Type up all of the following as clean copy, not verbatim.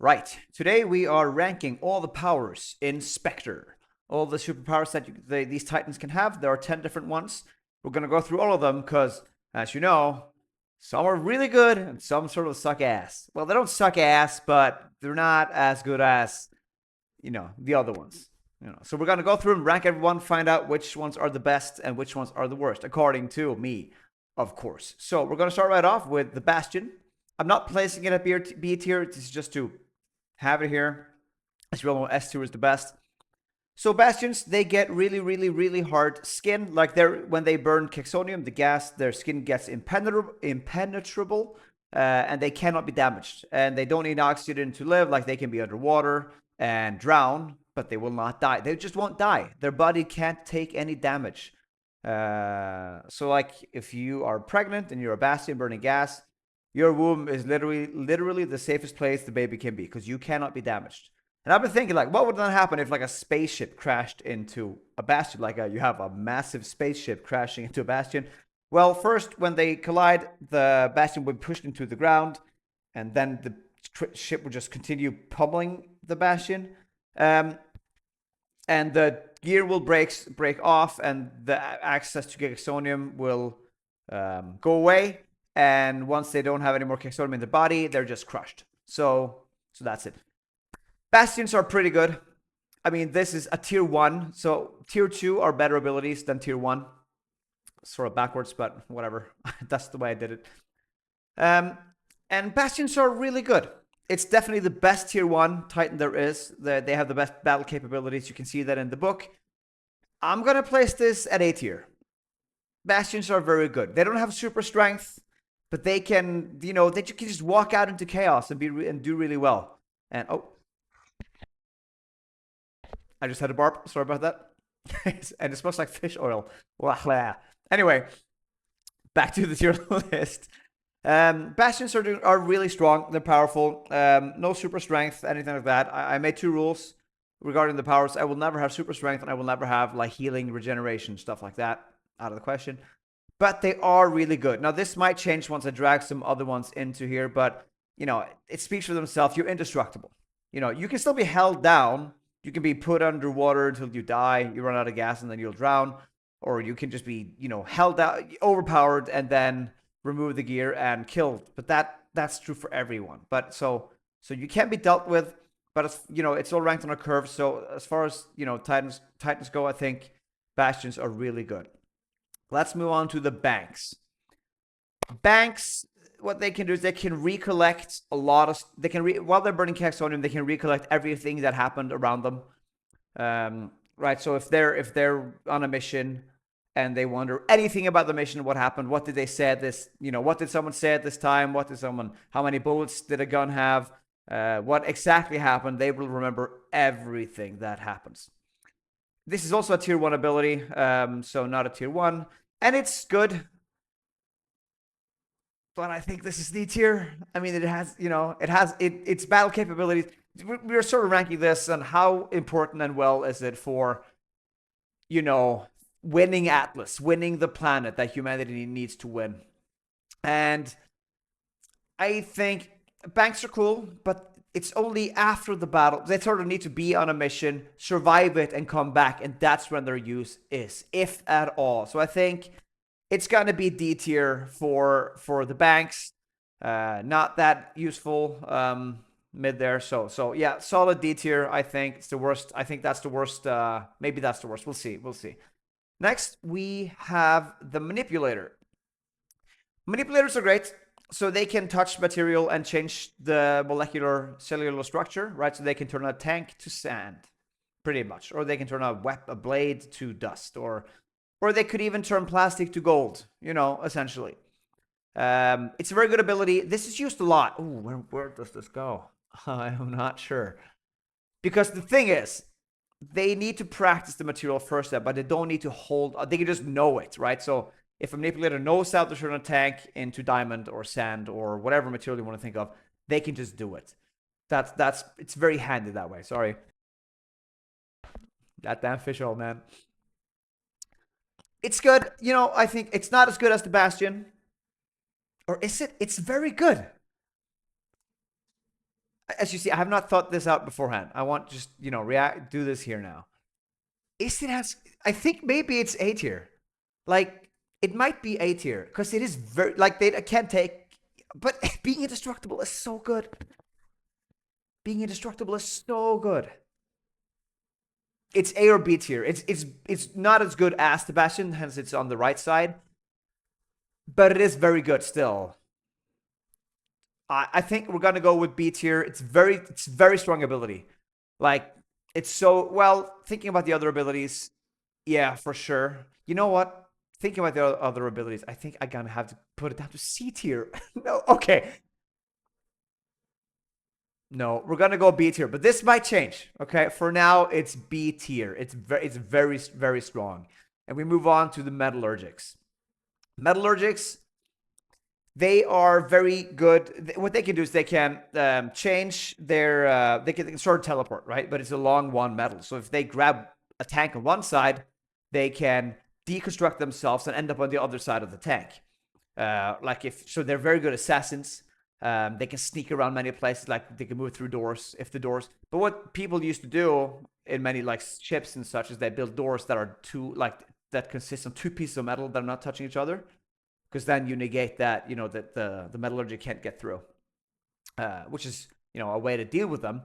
Right. Today we are ranking all the powers in Spectre. All the superpowers that these Titans can have. There are 10 different ones. We're going to go through all of them because, as you know, some are really good and some sort of suck ass. Well, they don't suck ass, but they're not as good as, the other ones. So we're going to go through and rank everyone, find out which ones are the best and which ones are the worst, according to me, of course. So we're going to start right off with the Bastion. I'm not placing it at B tier. This is just to have it here. As you all know, S tier is the best. So Bastions, they get really, really, really hard skin. Like when they burn Kexonium, the gas, their skin gets impenetrable, and they cannot be damaged. And they don't need oxygen to live. Like they can be underwater and drown, but they will not die. They just won't die. Their body can't take any damage. So like if you are pregnant and you're a Bastion burning gas, your womb is literally the safest place the baby can be because you cannot be damaged. And I've been thinking, like, what would then happen if, like, a spaceship crashed into a bastion? Like, you have a massive spaceship crashing into a bastion. Well, first, when they collide, the bastion would be pushed into the ground, and then the ship would just continue pummeling the bastion. And the gear will break off, and the access to Kexonium will go away. And once they don't have any more Kexonium in the body, they're just crushed. So that's it. Bastions are pretty good. I mean, this is a tier 1. So tier 2 are better abilities than tier 1. Sort of backwards, but whatever. That's the way I did it. And Bastions are really good. It's definitely the best tier 1 Titan there is. They have the best battle capabilities. You can see that in the book. I'm going to place this at A tier. Bastions are very good. They don't have super strength, but they can, they can just walk out into chaos and do really well. And, I just had a burp. Sorry about that. And it smells like fish oil. Anyway, back to the tier list. Bastions are really strong. They're powerful. No super strength, anything like that. I made 2 rules regarding the powers. I will never have super strength, and I will never have like healing, regeneration, stuff like that. Out of the question. But they are really good. Now, this might change once I drag some other ones into here, but, it speaks for themselves. You're indestructible. You can still be held down. You can be put underwater until you die, you run out of gas, and then you'll drown. Or you can just be, held out, overpowered, and then remove the gear and killed. But that's true for everyone. But so you can be dealt with, but it's all ranked on a curve. So as far as Titans go, I think Bastions are really good. Let's move on to the Banks. Banks, what they can do is they can recollect a lot of. They can while they're burning Kexonium, they can recollect everything that happened around them. Right. So if they're on a mission and they wonder anything about the mission, what happened, what did they say this, what did someone say at this time, how many bullets did a gun have, what exactly happened, they will remember everything that happens. This is also a tier 1 ability, so not a tier 1, and it's good. But I think this is D tier. I mean, its battle capabilities. We're sort of ranking this on how important and well is it for, winning Atlas, winning the planet that humanity needs to win. And I think Banks are cool, but it's only after the battle. They sort of need to be on a mission, survive it, and come back. And that's when their use is, if at all. So I think it's going to be D tier for the Banks. Not that useful mid there. So yeah, solid D tier. I think it's the worst. I think that's the worst. Maybe that's the worst. We'll see. Next, we have the Manipulator. Manipulators are great. So they can touch material and change the molecular cellular structure, right? So they can turn a tank to sand, pretty much. Or they can turn a blade to dust. Or they could even turn plastic to gold, essentially. It's a very good ability. This is used a lot. Ooh, where does this go? I am not sure. Because the thing is, they need to practice the material first step, but they don't need to hold. They can just know it, right? So if a manipulator knows how to turn a tank into diamond or sand or whatever material you want to think of, they can just do it. It's very handy that way. Sorry. That damn fish oil, man. It's good. I think it's not as good as the Bastion. Or is it? It's very good. as you see, I have not thought this out beforehand. I want just react, do this here now. Is it as? I think maybe it's A tier. Like it might be A tier because it is very like they can't take. But being indestructible is so good. Being indestructible is so good. It's A or B tier. It's not as good as the Bastion, hence it's on the right side, but it is very good still. I think we're gonna go with B tier. It's very strong ability. Like it's so well. Thinking about the other abilities, yeah, for sure. You know what? Thinking about the other abilities, I think I'm gonna have to put it down to C tier. No, okay. No, we're gonna go B tier, but this might change. Okay, for now it's B tier. It's very strong, and we move on to the metallurgics. Metallurgics, they are very good. What they can do is they can change their. They can sort of teleport, right? But it's a long one metal. So if they grab a tank on one side, they can deconstruct themselves and end up on the other side of the tank. Like if so, they're very good assassins. They can sneak around many places, like they can move through doors if the doors. But what people used to do in many like ships and such is they build doors that are that consist of two pieces of metal that are not touching each other, because then you negate that that the metallurgy can't get through, which is a way to deal with them.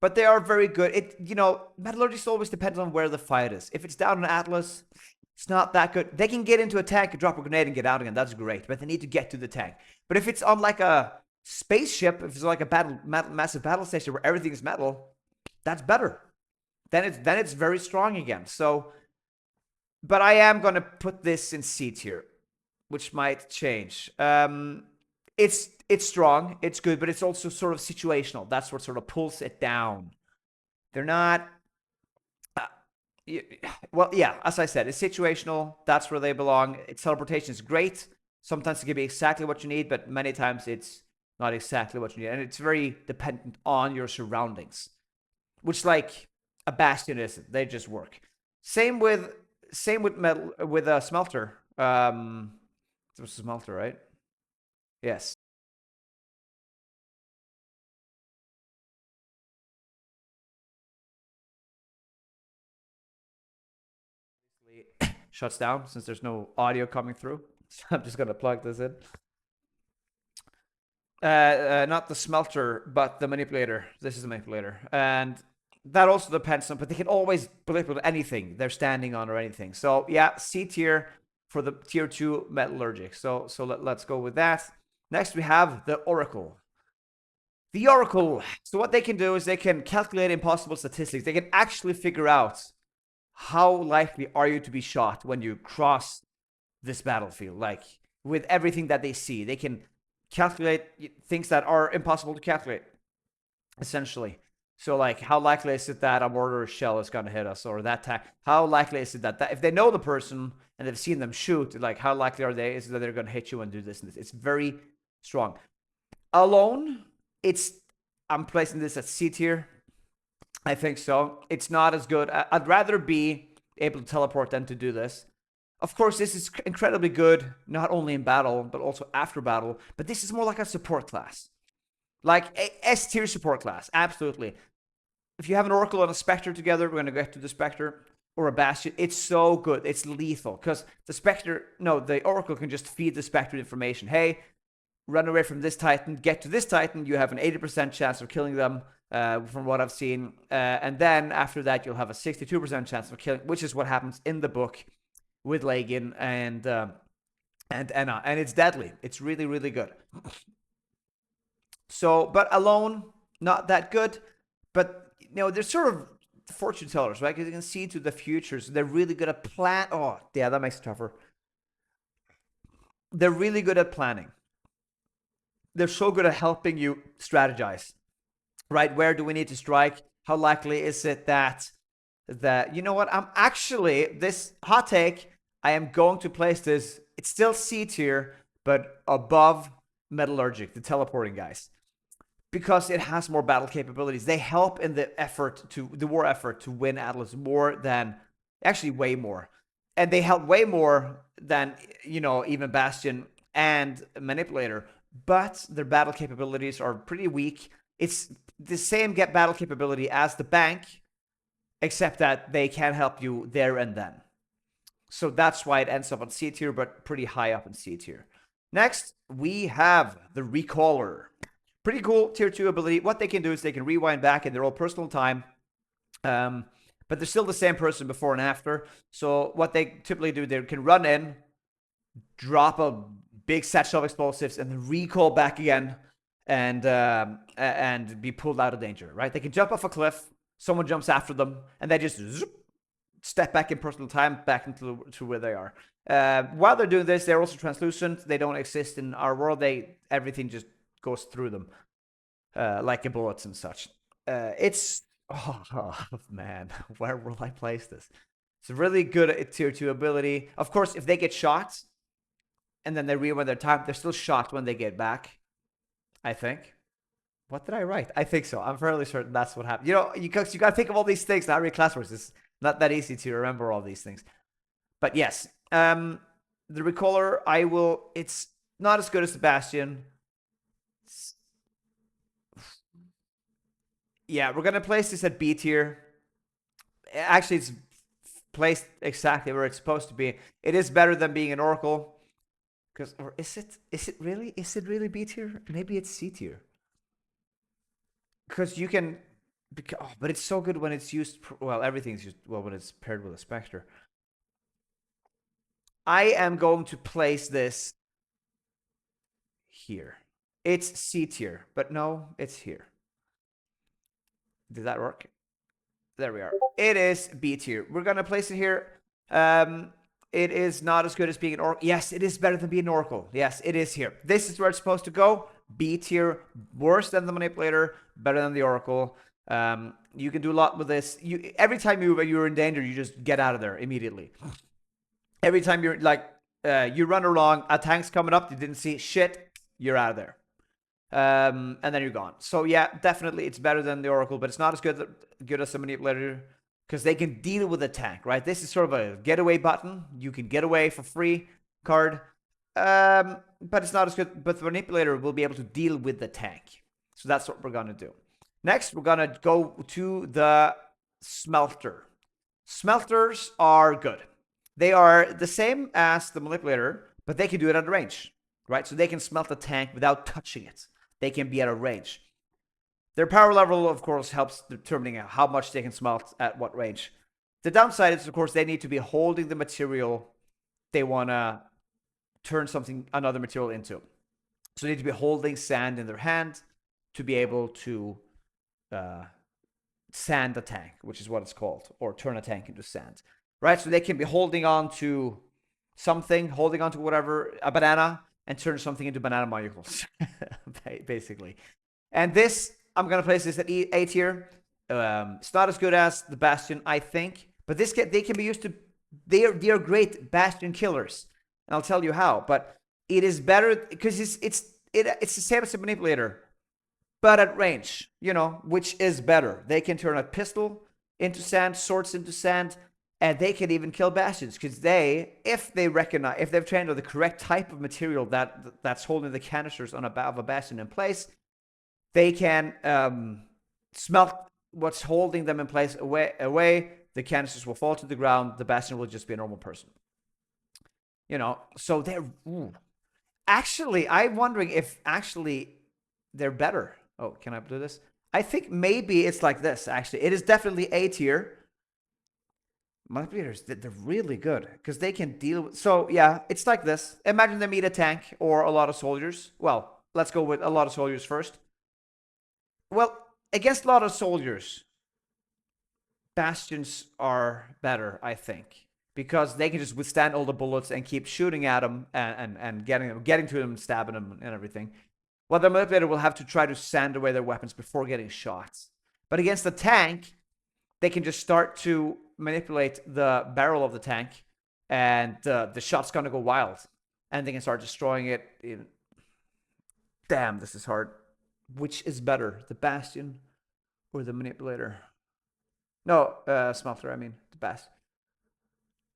But they are very good. Metallurgy always depends on where the fight is. If it's down in Atlas, it's not that good. They can get into a tank and drop a grenade and get out again. That's great, but they need to get to the tank. But if it's on like a spaceship, if it's like a massive battle station where everything is metal, that's better. Then it's very strong again. So, but I am gonna put this in C tier, which might change. It's strong, it's good, but it's also sort of situational. That's what sort of pulls it down. They're not. Well, yeah, as I said, it's situational. That's where they belong. Its teleportation is great. Sometimes it can be exactly what you need, but many times it's not exactly what you need. And it's very dependent on your surroundings, which like a Bastion isn't. They just work. Same with metal with a smelter. It was a smelter, right? Yes. Shuts down since there's no audio coming through. So I'm just gonna plug this in. Not the smelter, but the manipulator. This is the manipulator, and that also depends on. But they can always manipulate anything they're standing on or anything. So yeah, C tier for the tier 2 metallurgic. So let's go with that. Next we have the Oracle. The Oracle. So what they can do is they can calculate impossible statistics. They can actually figure out how likely are you to be shot when you cross this battlefield. Like with everything that they see, they can calculate things that are impossible to calculate, essentially. So like how likely is it that a mortar shell is going to hit us, or that how likely is it that if they know the person and they've seen them shoot, like how likely is it that they're going to hit you and do this and this. It's very strong. Alone, I'm placing this at C tier. I think so. It's not as good. I'd rather be able to teleport than to do this. Of course, this is incredibly good, not only in battle, but also after battle. But this is more like a support class. Like a S tier support class. Absolutely. If you have an Oracle and a Spectre together, we're going to get to the Spectre, or a Bastion. It's so good. It's lethal. Because the Oracle can just feed the Spectre information. Hey, run away from this Titan, get to this Titan. You have an 80% chance of killing them. From what I've seen, and then after that you'll have a 62% chance of killing, which is what happens in the book with Lagan and Enna, and it's deadly. It's really, really good. So, but alone, not that good. But they're sort of fortune tellers, right? Because you can see to the future. So they're really good at plan. Oh, yeah, that makes it tougher. They're really good at planning. They're so good at helping you strategize. Right? Where do we need to strike? How likely is it that you know what? I'm actually, this hot take, I am going to place this, it's still C tier, but above Metallurgic, the teleporting guys. Because it has more battle capabilities. They help in the war effort to win Atlas more than, actually way more. And they help way more than, even Bastion and Manipulator. But their battle capabilities are pretty weak. It's the same get battle capability as the bank, except that they can help you there and then. So that's why it ends up on C tier, but pretty high up in C tier. Next, we have the Recaller. Pretty cool tier 2 ability. What they can do is they can rewind back in their own personal time. But they're still the same person before and after. So what they typically do, they can run in, drop a big satchel of explosives, and then recall back again and be pulled out of danger, right? They can jump off a cliff, someone jumps after them, and they just step back in personal time back into to where they are. While they're doing this, they're also translucent. They don't exist in our world. Everything just goes through them, like bullets and such. It's oh man, where will I place this? It's really good at tier 2 ability. Of course, if they get shot and then they rewind their time, they're still shot when they get back, I think. What did I write? I think so. I'm fairly certain that's what happened. You know, you got to think of all these things. Not really class works. It's not that easy to remember all these things. But yes, the Recaller, it's not as good as the Bastion. Yeah, we're going to place this at B tier. Actually, it's placed exactly where it's supposed to be. It is better than being an Oracle. Or is it really B tier? Maybe it's C tier. Because you can, but it's so good when it's used. Well, everything's used well when it's paired with a Spectre. I am going to place this here. It's C tier, but no, it's here. Did that work? There we are. It is B tier. We're gonna place it here. It is not as good as being an Oracle. Yes, it is better than being an Oracle. Yes, it is here. This is where it's supposed to go. B tier, worse than the Manipulator, better than the Oracle. You can do a lot with this. Every time you're in danger, you just get out of there immediately. Every time you're like, you run along, a tank's coming up, you didn't see shit, you're out of there. And then you're gone. So yeah, definitely it's better than the Oracle, but it's not as good as the Manipulator because they can deal with the tank, right? This is sort of a getaway button. You can get away for free card. But it's not as good. But the Manipulator will be able to deal with the tank. So that's what we're going to do. Next, we're going to go to the Smelter. Smelters are good. They are the same as the Manipulator, but they can do it at a range, right? So they can smelt the tank without touching it. They can be at a range. Their power level, of course, helps determining how much they can smelt at what range. The downside is, of course, they need to be holding the material they want to turn another material into. So they need to be holding sand in their hand to be able to sand a tank, which is what it's called, or turn a tank into sand, right? So they can be holding on to something, holding on to whatever, a banana, and turn something into banana molecules, basically. And this, I'm going to place this at A tier. It's not as good as the Bastion, I think, but they can be used to, they are great Bastion killers. And I'll tell you how, but it is better because it's the same as the Manipulator, but at range, which is better. They can turn a pistol into sand, swords into sand, and they can even kill Bastions because if they've trained on the correct type of material that's holding the canisters of a Bastion in place, they can smelt what's holding them in place away. The canisters will fall to the ground. The Bastion will just be a normal person. So they're actually. I'm wondering if they're better. Oh, can I do this? I think maybe it's like this. Actually, it is definitely A tier. Manipulators, they're really good because they can deal with. So yeah, it's like this. Imagine they meet a tank or a lot of soldiers. Well, let's go with a lot of soldiers first. Well, against a lot of soldiers, Bastions are better, I think, because they can just withstand all the bullets and keep shooting at them and getting to them and stabbing them and everything. While the Manipulator will have to try to sand away their weapons before getting shots. But against the tank, they can just start to manipulate the barrel of the tank, and the shot's gonna go wild, and they can start destroying it. Damn, this is hard. Which is better, the Bastion or the Manipulator? No, Smelter, I mean, the Bastion.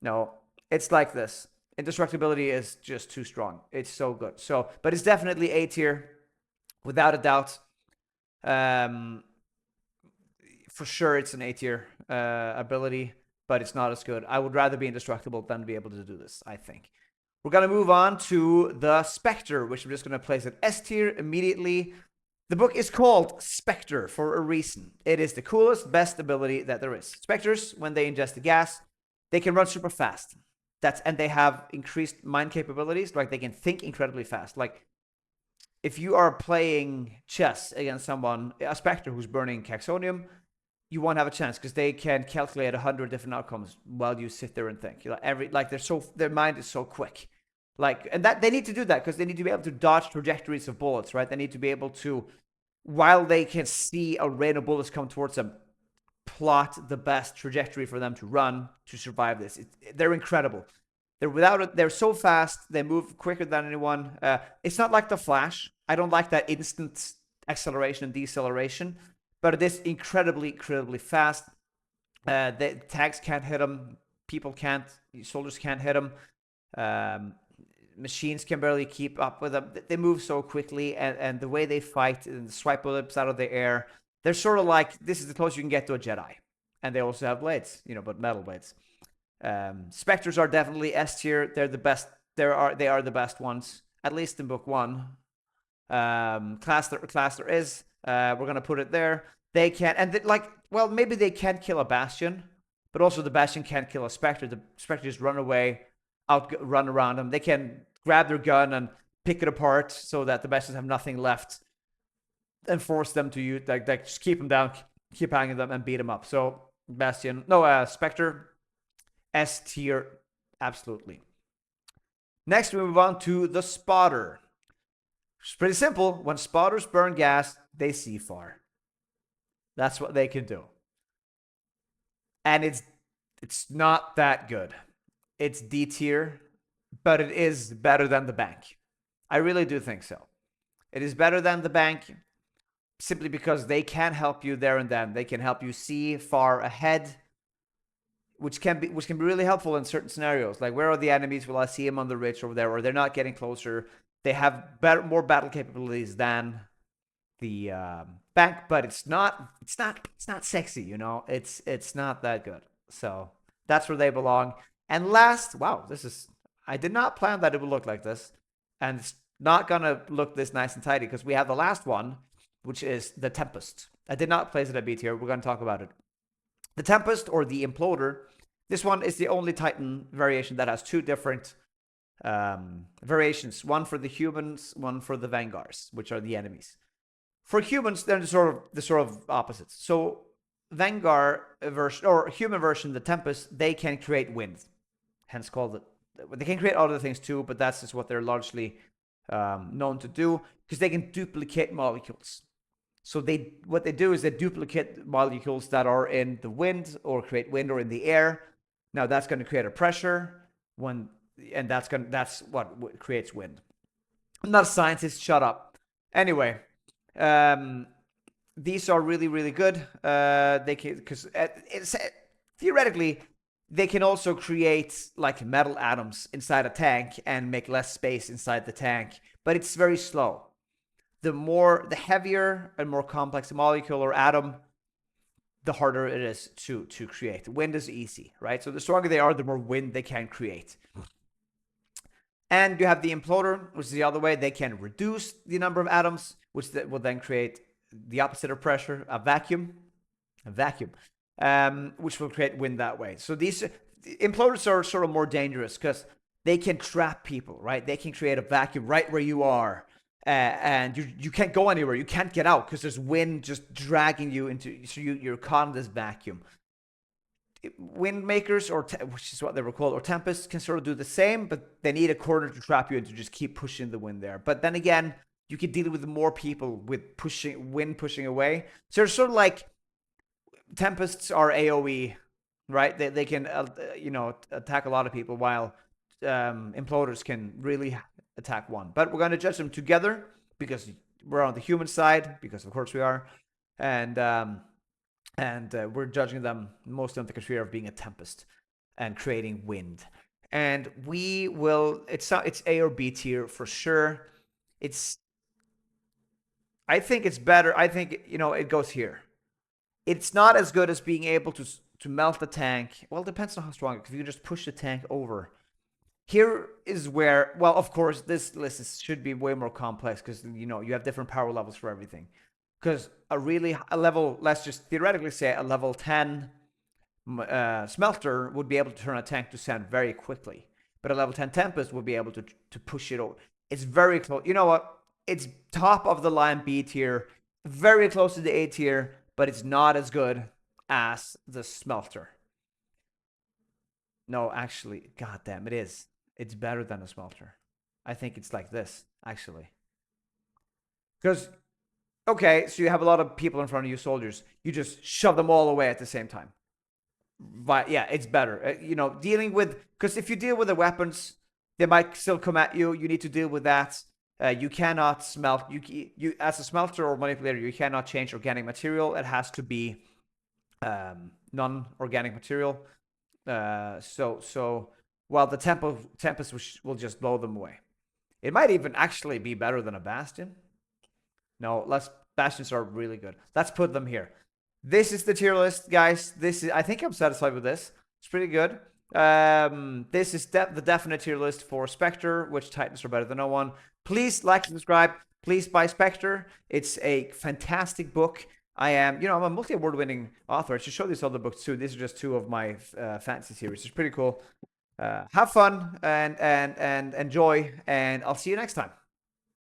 No, it's like this. Indestructibility is just too strong. It's so good. But it's definitely A tier, without a doubt. Um, for sure, it's an A tier ability, but it's not as good. I would rather be indestructible than be able to do this, I think. We're going to move on to the Spectre, which I'm just going to place at S tier immediately. The book is called SPECTER for a reason. It is the coolest, best ability that there is. Spectres, when they ingest the gas, they can run super fast. And they have increased mind capabilities. Like they can think incredibly fast. Like if you are playing chess against someone, a Spectre who's burning Caxonium, you won't have a chance because they can calculate 100 different outcomes while you sit there and think. Their mind is so quick. And that they need to do that because they need to be able to dodge trajectories of bullets, right? They need to be able to, while they can see a rain of bullets come towards them, plot the best trajectory for them to run to survive this. They're incredible. They're so fast. They move quicker than anyone. It's not like the Flash. I don't like that instant acceleration and deceleration, but it is incredibly, incredibly fast. The tags can't hit them. People can't. Soldiers can't hit them. Machines can barely keep up with them. They move so quickly, and the way they fight and swipe bullets out of the air, they're sort of like, this is the closest you can get to a Jedi. And they also have blades, but metal blades. Spectres are definitely S tier. They're the best. They are the best ones, at least in book one. Class there is. We're gonna put it there. They can, and maybe they can't kill a Bastion, but also the Bastion can't kill a Spectre. The Spectre just run away, run around them. They can grab their gun and pick it apart so that the Bastions have nothing left, and force them to use just keep them down, keep hanging them, and beat them up. So Spectre, S tier, absolutely. Next, we move on to the Spotter. It's pretty simple. When spotters burn gas, they see far. That's what they can do. And it's not that good. It's D tier, but it is better than the bank. I really do think so. It is better than the bank simply because they can help you there and then. They can help you see far ahead, which can be really helpful in certain scenarios. Like, where are the enemies? Will I see them on the ridge over there? Or they're not getting closer. They have more battle capabilities than the bank, but it's not sexy. It's not that good. So that's where they belong. And last, wow, I did not plan that it would look like this, and it's not gonna look this nice and tidy because we have the last one, which is the Tempest. I did not place it at B tier. We're gonna talk about it. The Tempest, or the Imploder. This one is the only Titan variation that has two different variations. One for the humans, one for the Vanguards, which are the enemies. For humans, they're the sort of opposites. So Vanguard version, or human version, the Tempest, they can create wind, hence called it. They can create other things too, but that's just what they're largely known to do, because they can duplicate molecules. So what they do is they duplicate molecules that are in the wind, or create wind, or in the air. Now that's going to create a pressure and that's what creates wind. I'm not a scientist. Shut up. Anyway, these are really, really good. They can, because theoretically they can also create like metal atoms inside a tank and make less space inside the tank, but it's very slow. The heavier and more complex the molecule or atom, the harder it is to create. Wind is easy, right? So the stronger they are, the more wind they can create. And you have the Imploder, which is the other way. They can reduce the number of atoms, which will then create the opposite of pressure, a vacuum, which will create wind that way. So these Imploders are sort of more dangerous because they can trap people, right? They can create a vacuum right where you are. And you can't go anywhere. You can't get out because there's wind just dragging you into. So you're caught in this vacuum. Wind makers, which is what they were called, or tempests, can sort of do the same, but they need a corner to trap you and to just keep pushing the wind there. But then again, you can deal with more people with wind pushing away. So they're sort of like tempests are AOE, right? They can attack a lot of people, while imploders can really attack one. But we're going to judge them together because we're on the human side, because of course we are, and we're judging them mostly on the criteria of being a tempest and creating wind. And we will, it's A or B tier for sure. It's I think it's better. I think it goes here. It's not as good as being able to melt the tank. Well, it depends on how strong. If you can just push the tank over. Here is where, well, of course, this list should be way more complex because you have different power levels for everything. Because a level, let's just theoretically say a level 10 smelter would be able to turn a tank to sand very quickly, but a level 10 Tempest would be able to push it over. It's very close. You know what? It's top of the line B tier, very close to the A tier, but it's not as good as the smelter. No, actually, goddamn, it is. It's better than the smelter. I think it's like this, actually. Because, okay, so you have a lot of people in front of you, soldiers. You just shove them all away at the same time. But yeah, it's better. Dealing with, because if you deal with the weapons, they might still come at you. You need to deal with that. You cannot smelt. You as a smelter or manipulator, you cannot change organic material. It has to be non-organic material. So while the Tempest will just blow them away. It might even actually be better than a Bastion. No, Bastions are really good. Let's put them here. This is the tier list, guys. I think I'm satisfied with this. It's pretty good. This is the definite tier list for Spectre, which Titans are better than no one. Please like and subscribe. Please buy Spectre. It's a fantastic book. I'm a multi-award winning author. I should show these other books too. These are just two of my fantasy series. It's pretty cool. Have fun and enjoy, and I'll see you next time.